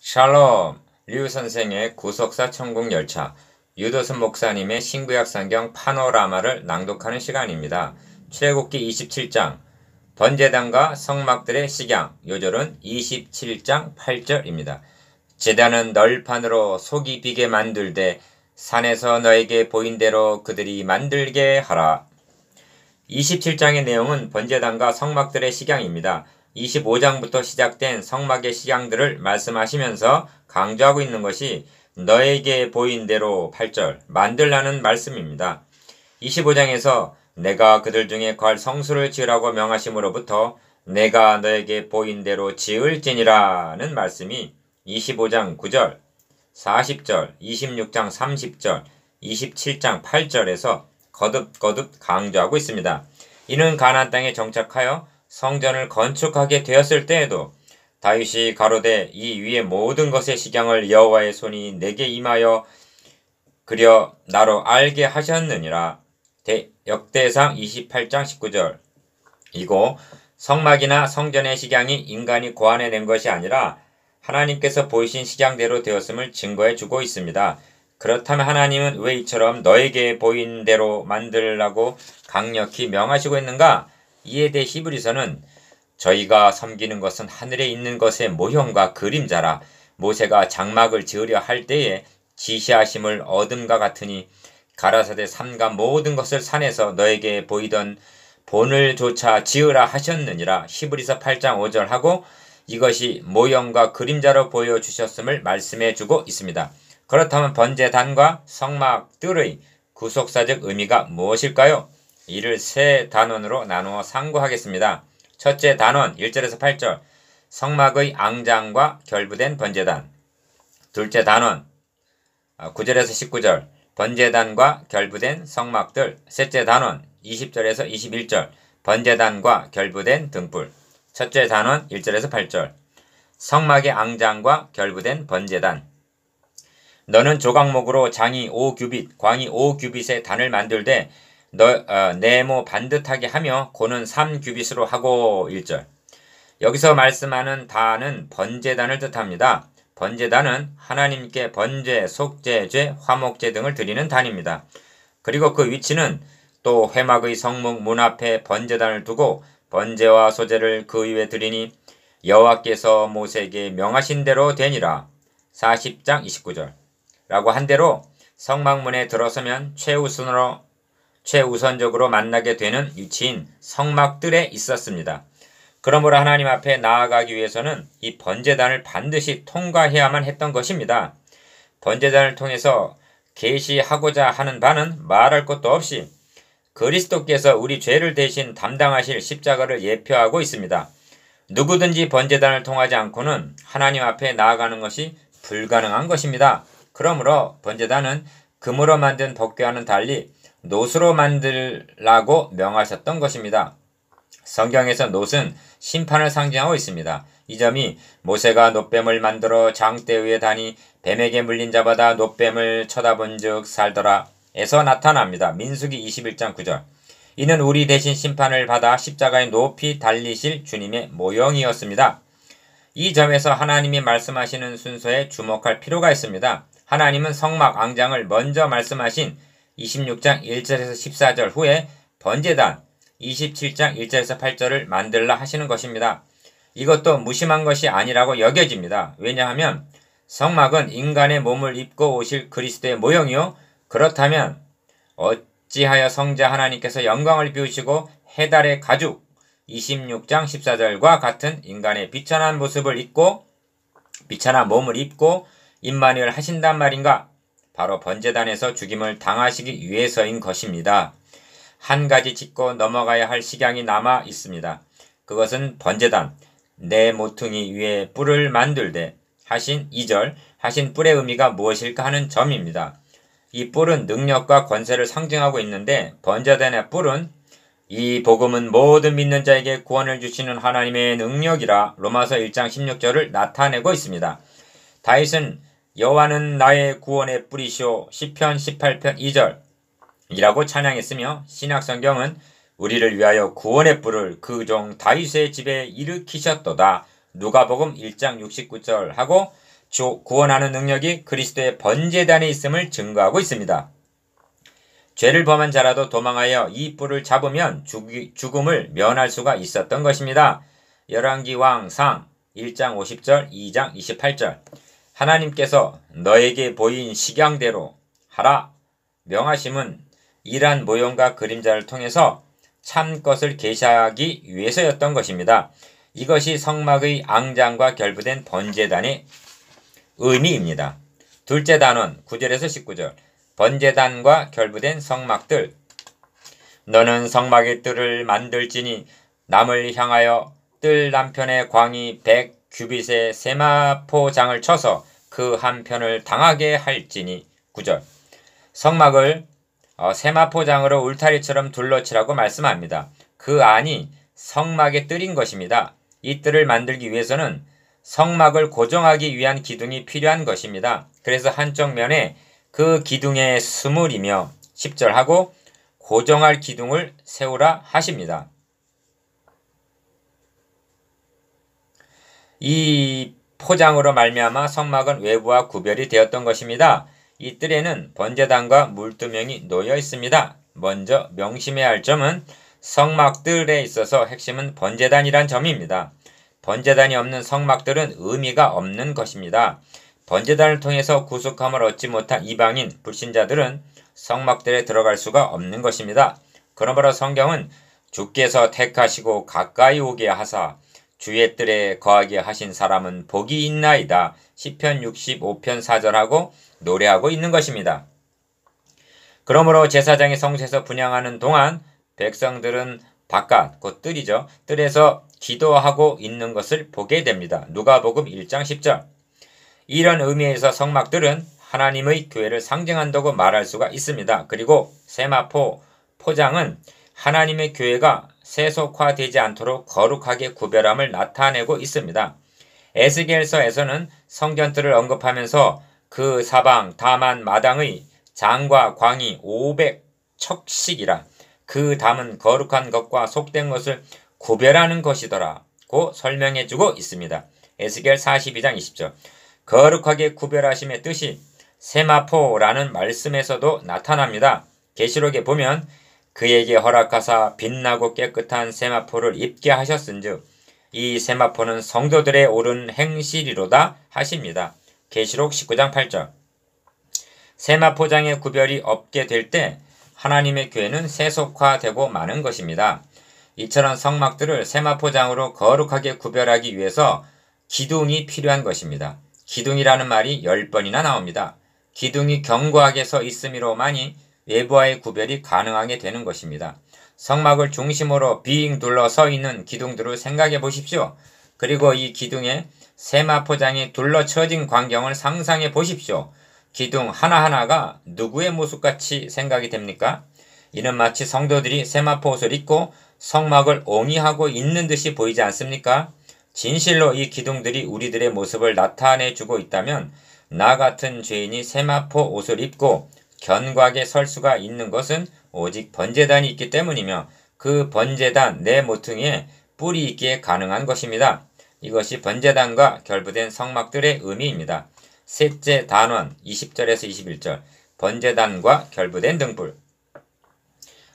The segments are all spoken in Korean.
샬롬! 류 선생의 구속사 천국열차, 유도순 목사님의 신구약 성경 파노라마를 낭독하는 시간입니다. 출애굽기 27장, 번제단과 성막들의 식양, 요절은 27장 8절입니다. 제단은 널판으로 속이 비게 만들되 산에서 너에게 보인 대로 그들이 만들게 하라. 27장의 내용은 번제단과 성막들의 식양입니다. 25장부터 시작된 성막의 식양들을 말씀하시면서 강조하고 있는 것이 너에게 보인 대로 8절 만들라는 말씀입니다. 25장에서 내가 그들 중에 괄 성수를 지으라고 명하심으로부터 내가 너에게 보인 대로 지을지니라는 말씀이 25장 9절, 40절, 26장 30절, 27장 8절에서 거듭거듭 강조하고 있습니다. 이는 가나안 땅에 정착하여 성전을 건축하게 되었을 때에도 다윗이 가로되 이 위의 모든 것의 식양을 여호와의 손이 내게 임하여 그려 나로 알게 하셨느니라. 역대상 28장 19절. 이고 성막이나 성전의 식양이 인간이 고안해낸 것이 아니라 하나님께서 보이신 식양대로 되었음을 증거해 주고 있습니다. 그렇다면 하나님은 왜 이처럼 너에게 보인 대로 만들라고 강력히 명하시고 있는가? 이에 대해 히브리서는 저희가 섬기는 것은 하늘에 있는 것의 모형과 그림자라 모세가 장막을 지으려 할 때에 지시하심을 얻음과 같으니 가라사대 삼가 모든 것을 산에서 너에게 보이던 본을 조차 지으라 하셨느니라. 히브리서 8장 5절 하고 이것이 모형과 그림자로 보여주셨음을 말씀해 주고 있습니다. 그렇다면 번제단과 성막들의 구속사적 의미가 무엇일까요? 이를 세 단원으로 나누어 상고하겠습니다. 첫째 단원 1절에서 8절 성막의 앙장과 결부된 번제단. 둘째 단원 9절에서 19절 번제단과 결부된 성막들. 셋째 단원 20절에서 21절 번제단과 결부된 등불. 첫째 단원 1절에서 8절 성막의 앙장과 결부된 번제단. 너는 조각목으로 장이 5규빗, 광이 5규빗의 단을 만들되 네모 반듯하게 하며 고는 3규빗으로 하고 1절. 여기서 말씀하는 단은 번제단을 뜻합니다. 번제단은 하나님께 번제, 속죄, 죄, 화목제 등을 드리는 단입니다. 그리고 그 위치는 또 회막의 성문 문 앞에 번제단을 두고 번제와 소제를 그 위에 드리니 여호와께서 모세에게 명하신 대로 되니라. 40장 29절 라고 한 대로 성막문에 들어서면 최우선적으로 만나게 되는 위치인 성막들에 있었습니다. 그러므로 하나님 앞에 나아가기 위해서는 이 번제단을 반드시 통과해야만 했던 것입니다. 번제단을 통해서 계시하고자 하는 바는 말할 것도 없이 그리스도께서 우리 죄를 대신 담당하실 십자가를 예표하고 있습니다. 누구든지 번제단을 통하지 않고는 하나님 앞에 나아가는 것이 불가능한 것입니다. 그러므로 번제단은 금으로 만든 법궤와는 달리 놋으로 만들라고 명하셨던 것입니다. 성경에서 놋은 심판을 상징하고 있습니다. 이 점이 모세가 놋뱀을 만들어 장대 위에 다니 뱀에게 물린 자마다 놋뱀을 쳐다본 즉 살더라 에서 나타납니다. 민수기 21장 9절. 이는 우리 대신 심판을 받아 십자가에 높이 달리실 주님의 모형이었습니다. 이 점에서 하나님이 말씀하시는 순서에 주목할 필요가 있습니다. 하나님은 성막 앙장을 먼저 말씀하신 26장 1절에서 14절 후에 번제단 27장 1절에서 8절을 만들라 하시는 것입니다. 이것도 무심한 것이 아니라고 여겨집니다. 왜냐하면 성막은 인간의 몸을 입고 오실 그리스도의 모형이요. 그렇다면 어찌하여 성자 하나님께서 영광을 비우시고 해달의 가죽 26장 14절과 같은 인간의 비천한 모습을 입고 비천한 몸을 입고 임마누엘 하신단 말인가? 바로 번제단에서 죽임을 당하시기 위해서인 것입니다. 한 가지 짚고 넘어가야 할 식양이 남아 있습니다. 그것은 번제단 내 모퉁이 위에 뿔을 만들되 하신 2절 하신 뿔의 의미가 무엇일까 하는 점입니다. 이 뿔은 능력과 권세를 상징하고 있는데 번제단의 뿔은 이 복음은 모든 믿는 자에게 구원을 주시는 하나님의 능력이라 로마서 1장 16절을 나타내고 있습니다. 다윗은 여호와는 나의 구원의 뿔이시오 시편 18편 2절 이라고 찬양했으며 신약성경은 우리를 위하여 구원의 뿔을 그 종 다윗의 집에 일으키셨도다 누가복음 1장 69절 하고 구원하는 능력이 그리스도의 번제단에 있음을 증거하고 있습니다. 죄를 범한 자라도 도망하여 이 뿔을 잡으면 죽음을 면할 수가 있었던 것입니다. 열왕기왕상 1장 50절, 2장 28절. 하나님께서 너에게 보인 식양대로 하라 명하심은 이러한 모형과 그림자를 통해서 참 것을 계시하기 위해서였던 것입니다. 이것이 성막의 앙장과 결부된 번제단의 의미입니다. 둘째 단원 9절에서 19절. 번제단과 결부된 성막들. 너는 성막의 뜰을 만들지니 남을 향하여 뜰 남편의 광이 100규빗의 세마포장을 쳐서 그 한편을 당하게 할지니. 9절. 성막을 세마포장으로 울타리처럼 둘러치라고 말씀합니다. 그 안이 성막의 뜰인 것입니다. 이 뜰을 만들기 위해서는 성막을 고정하기 위한 기둥이 필요한 것입니다. 그래서 한쪽 면에 그 기둥에 스물이며 10절 하고 고정할 기둥을 세우라 하십니다. 이 포장으로 말미암아 성막은 외부와 구별이 되었던 것입니다. 이 뜰에는 번제단과 물두멍이 놓여 있습니다. 먼저 명심해야 할 점은 성막 뜰에 있어서 핵심은 번제단이란 점입니다. 번제단이 없는 성막들은 의미가 없는 것입니다. 번제단을 통해서 구속함을 얻지 못한 이방인 불신자들은 성막들에 들어갈 수가 없는 것입니다. 그러므로 성경은 주께서 택하시고 가까이 오게 하사 주의 뜰에 거하게 하신 사람은 복이 있나이다. 시편 65편 4절하고 노래하고 있는 것입니다. 그러므로 제사장이 성소에서 분향하는 동안 백성들은 바깥, 곧 뜰이죠. 뜰에서 기도하고 있는 것을 보게 됩니다. 누가복음 1장 10절. 이런 의미에서 성막들은 하나님의 교회를 상징한다고 말할 수가 있습니다. 그리고 세마포, 포장은 하나님의 교회가 세속화되지 않도록 거룩하게 구별함을 나타내고 있습니다. 에스겔서에서는 성전뜰을 언급하면서 그 사방 다만 마당의 장과 광이 500척씩이라 그 담은 거룩한 것과 속된 것을 구별하는 것이더라고 설명해주고 있습니다. 에스겔 42장 20절. 거룩하게 구별하심의 뜻이 세마포라는 말씀에서도 나타납니다. 계시록에 보면 그에게 허락하사 빛나고 깨끗한 세마포를 입게 하셨은즉 이 세마포는 성도들의 옳은 행실이로다 하십니다. 계시록 19장 8절. 세마포장의 구별이 없게 될 때 하나님의 교회는 세속화되고 마는 것입니다. 이처럼 성막들을 세마포장으로 거룩하게 구별하기 위해서 기둥이 필요한 것입니다. 기둥이라는 말이 10번이나 나옵니다. 기둥이 견고하게 서 있음이로만이 외부와의 구별이 가능하게 되는 것입니다. 성막을 중심으로 빙 둘러 서 있는 기둥들을 생각해 보십시오. 그리고 이 기둥에 세마포장이 둘러쳐진 광경을 상상해 보십시오. 기둥 하나하나가 누구의 모습같이 생각이 됩니까? 이는 마치 성도들이 세마포 옷을 입고 성막을 옹이하고 있는 듯이 보이지 않습니까? 진실로 이 기둥들이 우리들의 모습을 나타내주고 있다면 나 같은 죄인이 세마포 옷을 입고 견고하게 설 수가 있는 것은 오직 번제단이 있기 때문이며 그 번제단 내 모퉁이에 뿔이 있기에 가능한 것입니다. 이것이 번제단과 결부된 성막들의 의미입니다. 셋째 단원 20절에서 21절. 번제단과 결부된 등불.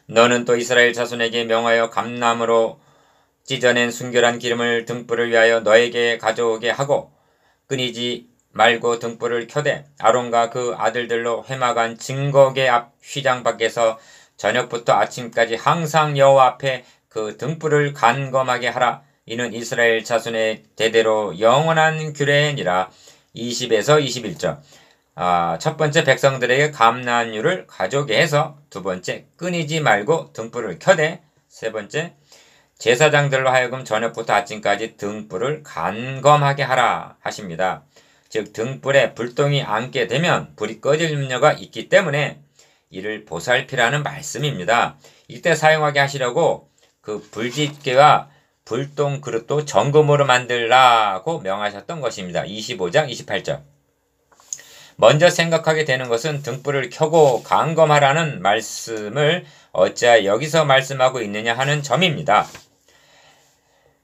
너는 또 이스라엘 자손에게 명하여 감람으로 찢어낸 순결한 기름을 등불을 위하여 너에게 가져오게 하고 끊이지 말고 등불을 켜되 아론과 그 아들들로 회막한 증거계 앞 휘장 밖에서 저녁부터 아침까지 항상 여호와 앞에 그 등불을 간검하게 하라. 이는 이스라엘 자손의 대대로 영원한 규례니라. 20에서 21절. 첫 번째 백성들에게 감난유를 가져오게 해서 두 번째 끊이지 말고 등불을 켜되 세 번째 제사장들로 하여금 저녁부터 아침까지 등불을 간검하게 하라 하십니다. 즉 등불에 불똥이 안게 되면 불이 꺼질 염려가 있기 때문에 이를 보살피라는 말씀입니다. 이때 사용하게 하시려고 그 불집게와 불똥 그릇도 정금으로 만들라고 명하셨던 것입니다. 25장 28절. 먼저 생각하게 되는 것은 등불을 켜고 간검하라는 말씀을 어찌하여 여기서 말씀하고 있느냐 하는 점입니다.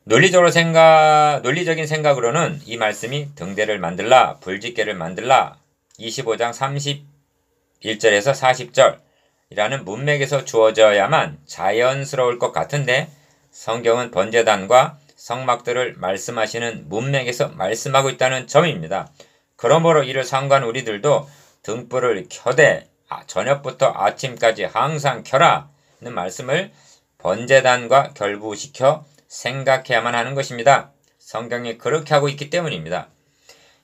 논리적인 생각으로는 이 말씀이 등대를 만들라, 불짓게를 만들라 25장 31절에서 40절이라는 문맥에서 주어져야만 자연스러울 것 같은데 성경은 번제단과 성막들을 말씀하시는 문맥에서 말씀하고 있다는 점입니다. 그러므로 이를 상관 우리들도 등불을 켜되 저녁부터 아침까지 항상 켜라는 말씀을 번제단과 결부시켜 생각해야만 하는 것입니다. 성경이 그렇게 하고 있기 때문입니다.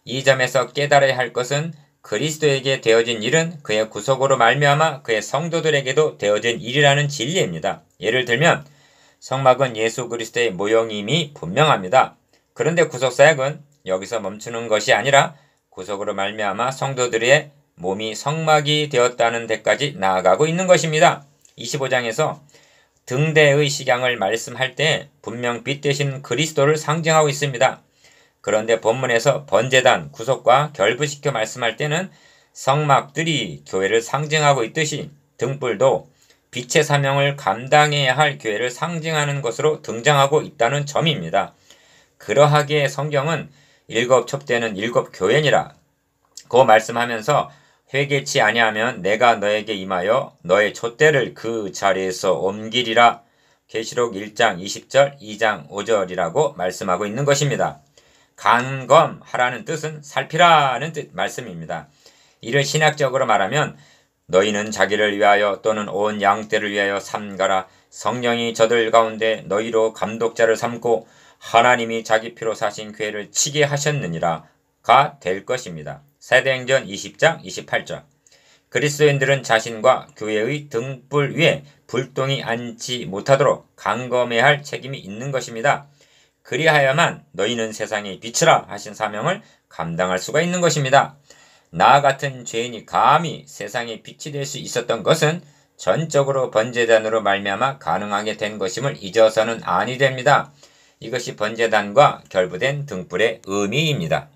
이 점에서 깨달아야 할 것은 그리스도에게 되어진 일은 그의 구속으로 말미암아 그의 성도들에게도 되어진 일이라는 진리입니다. 예를 들면 성막은 예수 그리스도의 모형임이 분명합니다. 그런데 구속사역은 여기서 멈추는 것이 아니라 구속으로 말미암아 성도들의 몸이 성막이 되었다는 데까지 나아가고 있는 것입니다. 25장에서 등대의 식양을 말씀할 때 분명 빛 대신 그리스도를 상징하고 있습니다. 그런데 본문에서 번제단, 구속과 결부시켜 말씀할 때는 성막들이 교회를 상징하고 있듯이 등불도 빛의 사명을 감당해야 할 교회를 상징하는 것으로 등장하고 있다는 점입니다. 그러하기에 성경은 일곱 첩대는 일곱 교회니라 고 말씀하면서 회개치 아니하면 내가 너에게 임하여 너의 촛대를 그 자리에서 옮기리라 계시록 1장 20절 2장 5절이라고 말씀하고 있는 것입니다. 간검하라는 뜻은 살피라는 말씀입니다. 이를 신학적으로 말하면 너희는 자기를 위하여 또는 온 양떼를 위하여 삼가라. 성령이 저들 가운데 너희로 감독자를 삼고 하나님이 자기 피로 사신 교회를 치게 하셨느니라가 될 것입니다. 사도행전 20장 28절. 그리스도인들은 자신과 교회의 등불 위에 불똥이 앉지 못하도록 강검해야 할 책임이 있는 것입니다. 그리하여만 너희는 세상의 빛이라 하신 사명을 감당할 수가 있는 것입니다. 나 같은 죄인이 감히 세상의 빛이 될 수 있었던 것은 전적으로 번제단으로 말미암아 가능하게 된 것임을 잊어서는 아니 됩니다. 이것이 번제단과 결부된 등불의 의미입니다.